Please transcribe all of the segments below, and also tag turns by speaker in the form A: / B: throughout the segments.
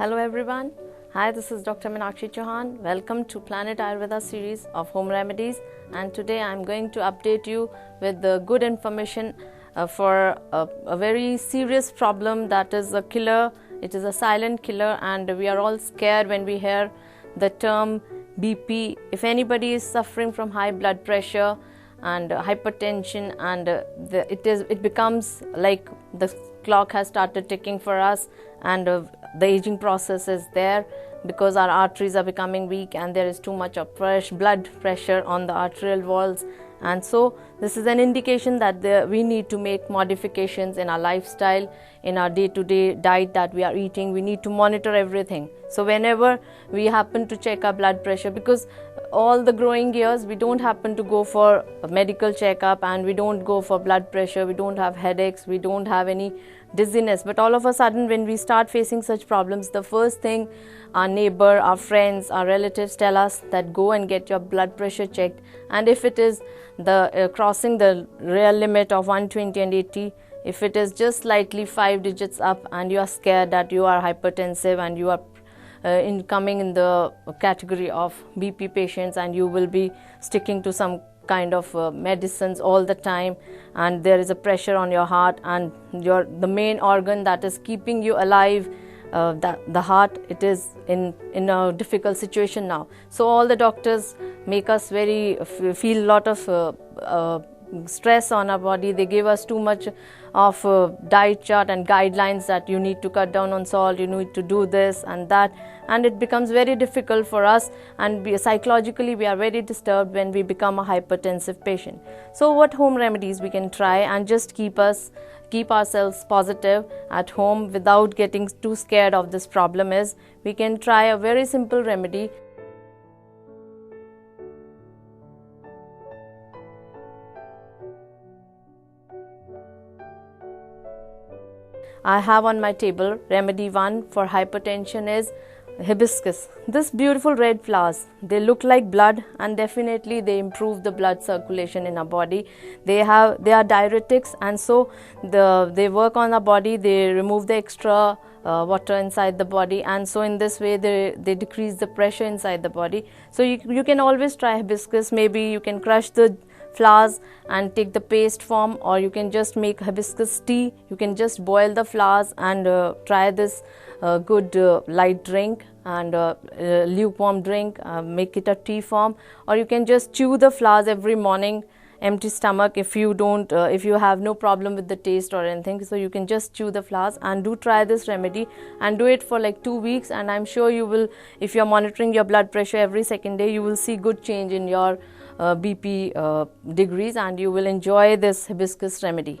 A: Hello everyone. Hi, this is Dr. Meenakshi Chauhan. Welcome to Planet Ayurveda series of home remedies, and today I am going to update you with the good information for a very serious problem that is a killer. It is a silent killer, and we are all scared when we hear the term BP. If anybody is suffering from high blood pressure and hypertension, and it becomes like the clock has started ticking for us, and the aging process is there because our arteries are becoming weak and there is too much of fresh blood pressure on the arterial walls, and so this is an indication that we need to make modifications in our lifestyle, in our day-to-day diet that we are eating. We need to monitor everything. So whenever we happen to check our blood pressure, because all the growing years we don't happen to go for a medical checkup and we don't go for blood pressure, we don't have headaches, we don't have any dizziness, but all of a sudden when we start facing such problems, the first thing our neighbor, our friends, our relatives tell us that go and get your blood pressure checked, and if it is the crossing the real limit of 120 and 80, if it is just slightly 5 digits up and you are scared that you are hypertensive and you are coming in the category of BP patients, and you will be sticking to some kind of medicines all the time, and there is a pressure on your heart, and the main organ that is keeping you alive, the heart, it is in a difficult situation now. So all the doctors make us feel a lot of stress on our body. They give us too much of diet chart and guidelines that you need to cut down on salt, you need to do this and that, and it becomes very difficult for us, and psychologically we are very disturbed when we become a hypertensive patient. So what home remedies we can try and just keep ourselves positive at home without getting too scared of this problem is, we can try a very simple remedy. I have on my table remedy 1 for hypertension is hibiscus. This beautiful red flowers, they look like blood, and definitely they improve the blood circulation in our body. They are diuretics, and so they work on our body. They remove the extra water inside the body, and so in this way they decrease the pressure inside the body. So you can always try hibiscus. Maybe you can crush the flowers and take the paste form, or you can just make hibiscus tea. You can just boil the flowers and try this good light drink and lukewarm drink, make it a tea form, or you can just chew the flowers every morning, empty stomach, if you have no problem with the taste or anything. So you can just chew the flowers and do try this remedy and do it for like 2 weeks, and I'm sure you will, if you're monitoring your blood pressure every second day, you will see good change in your BP degrees, and you will enjoy this hibiscus remedy.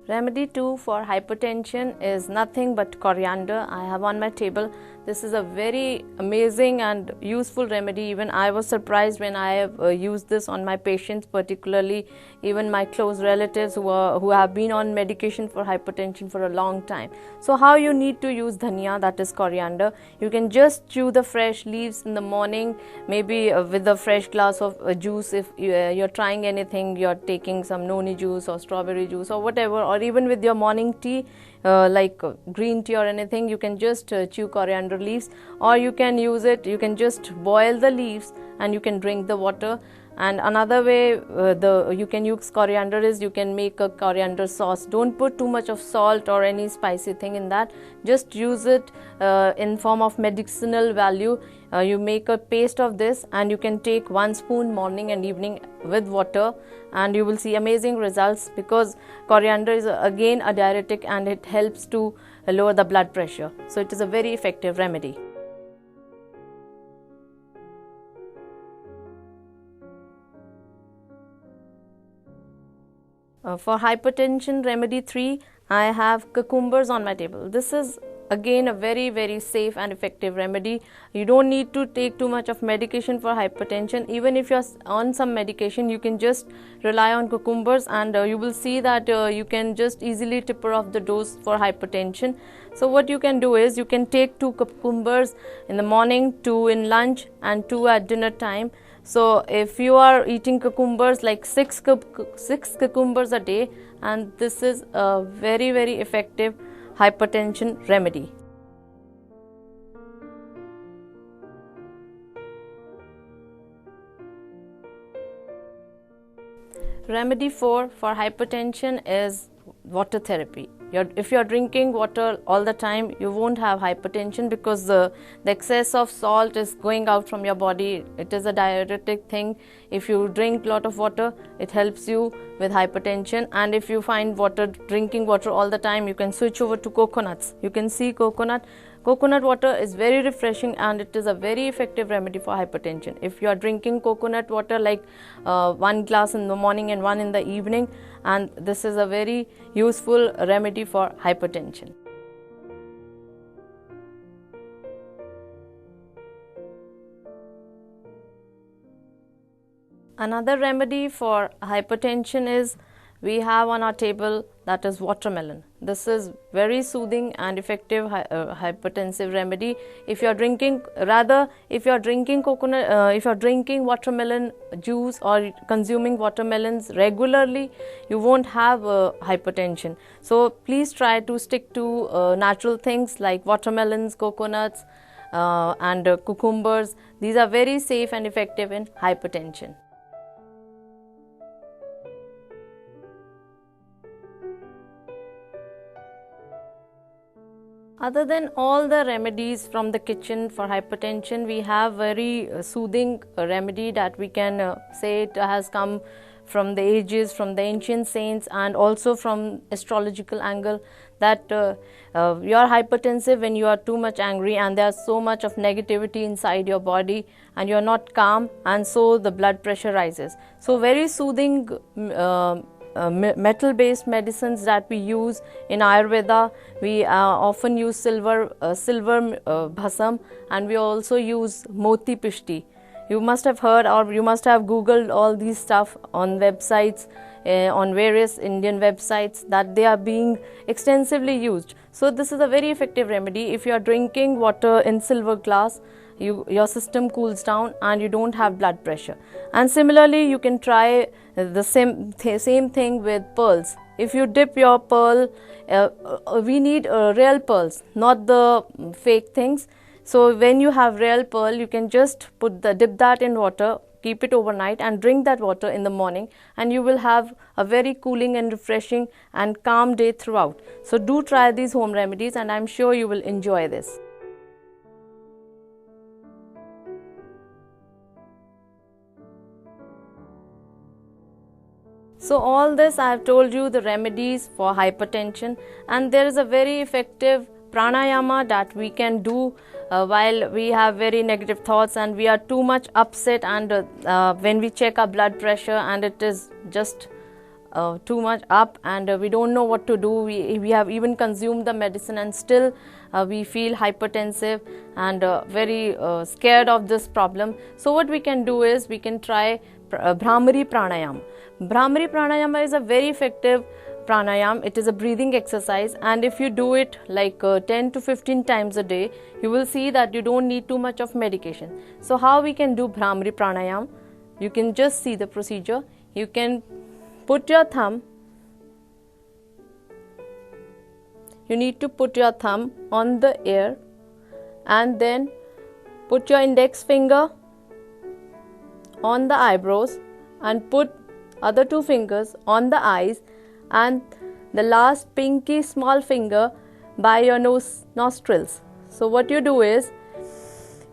A: Remedy 2 for hypertension is nothing but coriander. I have on my table. This is a very amazing and useful remedy. Even I was surprised when I have used this on my patients, particularly even my close relatives who have been on medication for hypertension for a long time. So how you need to use dhania, that is coriander. You can just chew the fresh leaves in the morning, maybe with a fresh glass of juice. If you're trying anything, you're taking some noni juice or strawberry juice or whatever, or even with your morning tea, like green tea or anything, you can just chew coriander leaves, or you can use it, you can just boil the leaves and you can drink the water. And another way you can use coriander is you can make a coriander sauce. Don't put too much of salt or any spicy thing in that. Just use it in form of medicinal value. You make a paste of this and you can take 1 spoon morning and evening with water, and you will see amazing results, because coriander is again a diuretic and it helps to lower the blood pressure. So it is a very effective remedy. For hypertension remedy 3, I have cucumbers on my table. This is again a very safe and effective remedy. You don't need to take too much of medication for hypertension. Even if you're on some medication, you can just rely on cucumbers, and you will see that you can just easily taper off the dose for hypertension. So what you can do is you can take 2 cucumbers in the morning, 2 in lunch and 2 at dinner time. So if you are eating cucumbers, like six cucumbers a day, and this is a very effective hypertension remedy. Remedy 4 for hypertension is water therapy. If you're drinking water all the time, you won't have hypertension, because the excess of salt is going out from your body. It is a diuretic thing. If you drink a lot of water, it helps you with hypertension. And if you find drinking water all the time, you can switch over to coconuts. You can see coconut water is very refreshing, and it is a very effective remedy for hypertension. If you are drinking coconut water, like 1 glass in the morning and 1 in the evening, and this is a very useful remedy for hypertension. Another remedy for hypertension is, we have on our table, that is watermelon. This is very soothing and effective hypertensive remedy. If you are drinking watermelon juice or consuming watermelons regularly, you won't have hypertension. So please try to stick to natural things like watermelons, coconuts, and cucumbers. These are very safe and effective in hypertension. Other than all the remedies from the kitchen for hypertension, we have very soothing remedy that we can say it has come from the ages, from the ancient saints, and also from astrological angle, that you are hypertensive when you are too much angry and there's so much of negativity inside your body and you're not calm, and so the blood pressure rises. So very soothing metal-based medicines that we use in Ayurveda. We often use silver bhasam, and we also use moti pishti. You must have heard, or you must have googled all these stuff on websites, on various Indian websites, that they are being extensively used. So this is a very effective remedy. If you are drinking water in silver glass, your system cools down and you don't have blood pressure. And similarly, you can try the same thing with pearls. If you dip your pearl, we need real pearls, not the fake things. So when you have real pearl, you can just dip that in water, keep it overnight, and drink that water in the morning, and you will have a very cooling and refreshing and calm day throughout. So do try these home remedies, and I'm sure you will enjoy this. So all this I have told you, the remedies for hypertension, and there is a very effective pranayama that we can do while we have very negative thoughts and we are too much upset, and when we check our blood pressure and it is just too much up and we don't know what to do. We have even consumed the medicine and still we feel hypertensive and very scared of this problem. So what we can do is we can try Bhramri pranayam. Bhramri pranayama is a very effective pranayam. It is a breathing exercise, and if you do it like 10 to 15 times a day, you will see that you don't need too much of medication. So how we can do Bhramri pranayam? You can just see the procedure. You can put your thumb, you need to put your thumb on the air, and then put your index finger on the eyebrows and put other 2 fingers on the eyes, and the last pinky small finger by your nostrils. So what you do is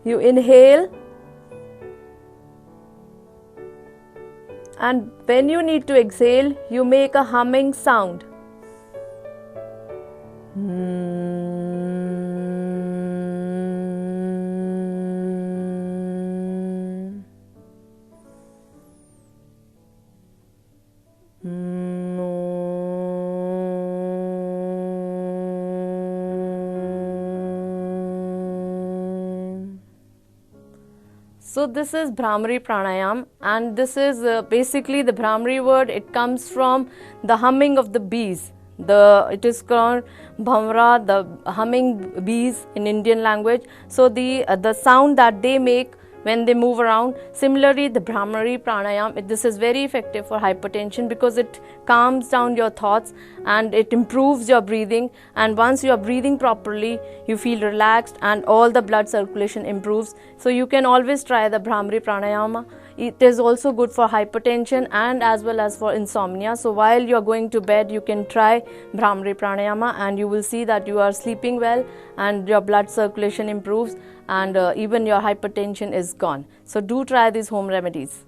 A: you inhale, and when you need to exhale, you make a humming sound. So this is Bhramri pranayam, and this is basically the Bhramri word. It comes from the humming of the bees. It is called Bhramra, the humming bees in Indian language. So the sound that they make when they move around. Similarly, the Bhramri pranayam, this is very effective for hypertension because it calms down your thoughts and it improves your breathing, and once you are breathing properly you feel relaxed and all the blood circulation improves. So you can always try the Bhramri pranayama. It is also good for hypertension and as well as for insomnia. So while you are going to bed, you can try Bhramri pranayama and you will see that you are sleeping well and your blood circulation improves, and even your hypertension is gone. So do try these home remedies.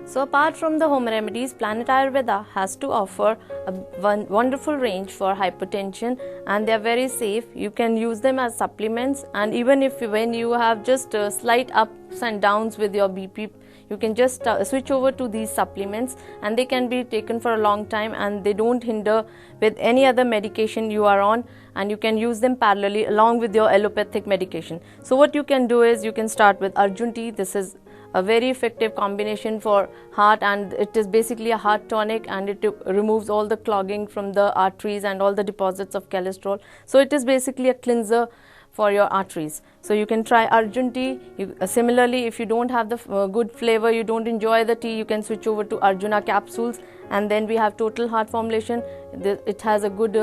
A: So apart from the home remedies, Planet Ayurveda has to offer a wonderful range for hypertension, and they are very safe. You can use them as supplements, and even if when you have just slight ups and downs with your BP, you can just switch over to these supplements, and they can be taken for a long time and they don't hinder with any other medication you are on, and you can use them parallelly along with your allopathic medication. So what you can do is you can start with Arjun tea. This is a very effective combination for heart, and it is basically a heart tonic, and it removes all the clogging from the arteries and all the deposits of cholesterol. So it is basically a cleanser for your arteries. So you can try Arjun tea. Similarly, if you don't have the good flavor, you don't enjoy the tea, you can switch over to Arjuna capsules. And then we have Total Heart formulation. It has a good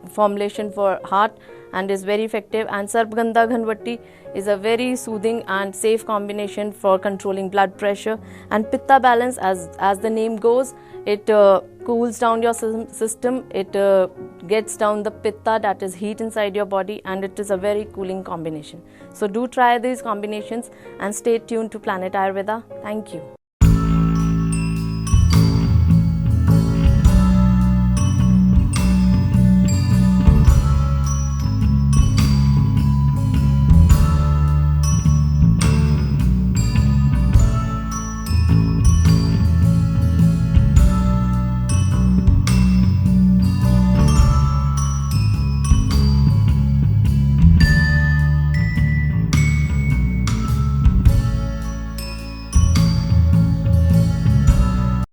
A: formulation for heart and is very effective. And Sarpgandha Ghanvatti is a very soothing and safe combination for controlling blood pressure. And Pitta Balance, as the name goes, it cools down your system, it gets down the Pitta, that is heat inside your body, and it is a very cooling combination. So do try these combinations and stay tuned to Planet Ayurveda. Thank you.